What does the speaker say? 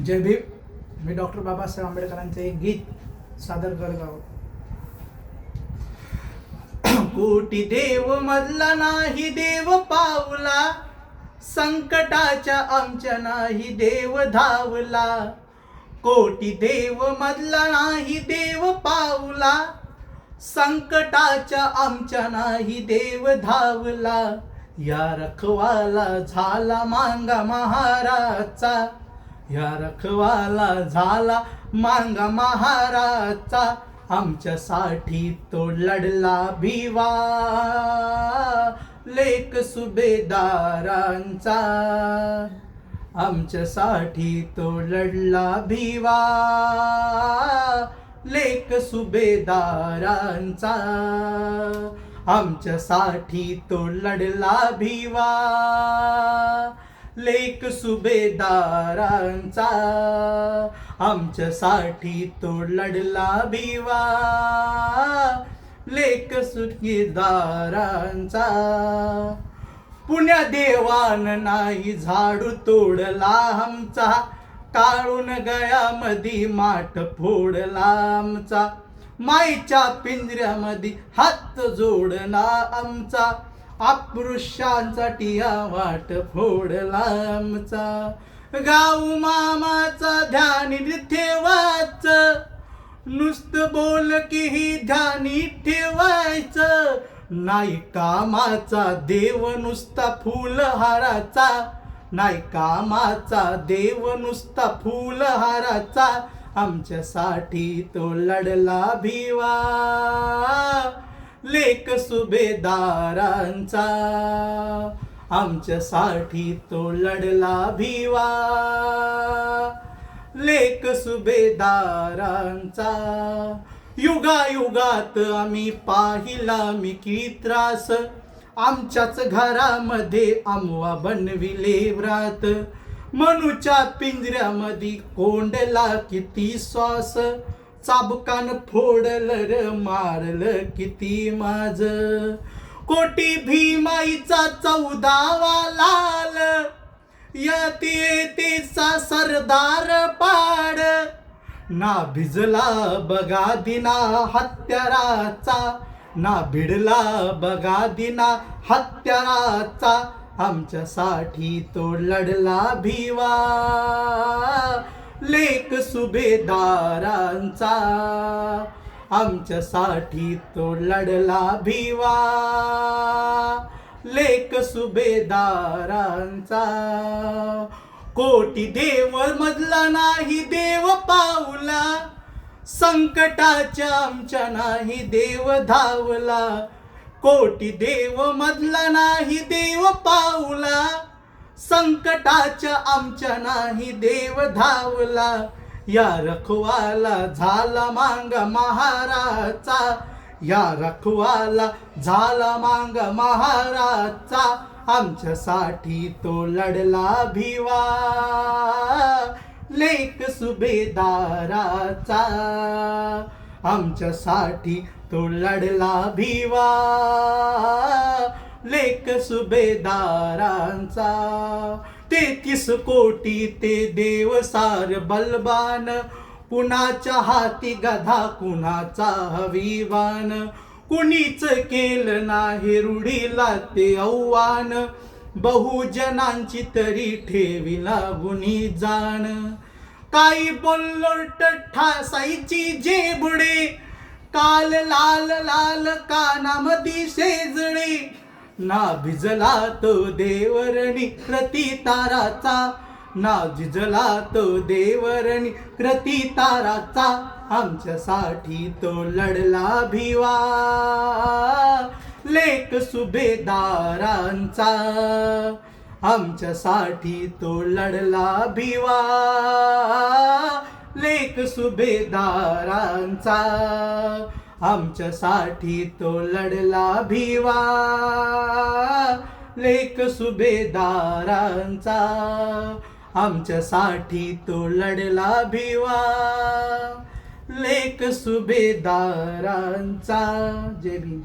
जय भीम. मी doctor Babasaheb आंबेडकरांचे एक गीत सादर करत आहोत. कोटी देव मधला नाही देव पावला, संकटाच्या आमच्या नाही देव धावला. कोटी देव मधला नाही देव पावला, संकटाच्या आमच्या नाही देव धावला. या रखवाला झाला मांगा महाराजचा, या रखवाला झाला मांगा महाराजचा. आमच्यासाठी तो लढला भिवा, लेक सुभेदारांचा. आमच्यासाठी तो लढला भिवा, लेक सुभेदारांचा. आमच्यासाठी तो लढला भिवा, लेक सुभेदारांचा. आमच्यासाठी तो लढला भिवा, लेक सुभेदारांचा. पुण्या देवान नाही झाडू तोडला आमचा, काढून गयामधी माठ फोडला आमचा. माईच्या पिंजऱ्यामध्ये हात जोडला आमचा, अपृष्यांसाठी वाट फोडला आमचा. गाव मामाचा ध्यानी ठेवायचं, नुसतं बोल की ही ध्यानी ठेवायचं. नाही कामाचा देव नुसता फुलहाराचा, नाही कामाचा देव नुसता फुलहाराचा. आमच्यासाठी तो लढला भिवा, लेक सुभेदारांचा. आमच्यासाठी तो लढला भिवा, लेक सुभेदारांचा. युगायुगात आम्ही पाहिला मी की त्रास, आमच्याच घरामध्ये आमवा बनविले व्रात. मनुच्या पिंजऱ्यामध्ये कोंडला किती श्वास, चाबकान फोडलं र मारलं किती माझ. कोटी भीमाईचा 14वा लाल, येतेचा सरदार पाड. ना भिजला बघा दिना हत्याराचा, ना भिडला बघा दिना हत्याराचा. आमच्यासाठी तो लढला भिवा, लेक सुभेदारांचा. आमच्यासाठी तो लढला भिवा, लेक सुभेदारांचा. कोटी देव मधला नाही देव पावला, संकटाच्या आमच्या नाही देव धावला. कोटी देव मधला नाही देव पावला, संकटाच्या आमच्या नाही देव धावला. या रखवाला झाला मांगा महाराजचा, या रखवाला झाला मांगा महाराजचा. आमच्यासाठी तो लढला भिवा, लेक सुभेदाराचा. आमच्यासाठी तो लढला भिवा, लेक सुभेदारांचा. 33 कोटी ते देव सार बलवान, कुणाच्या हाती गधा कुणाचा हवीवान. कुणीच केलं नाही रूढीला ते आव्हान, बहुजनांची तरी ठेविला गुणी जाण. काही बोल्लोट ठासायची जेबुडे, काल लाल लाल कानामधी शेजडे. ना भिजला तो देवरणी प्रतिताराचा, ना झिजला तो देवरणी प्रतिताराचा. आमच्यासाठी तो लढला भिवा, लेक सुभेदारांचा. आमच्यासाठी तो लढला भिवा, लेक सुभेदारांचा. आमच्यासाठी तो लढला भिवा, लेक सुभेदारांचा. आमच्यासाठी तो लढला भिवा, लेक सुभेदारांचा. जय भीम.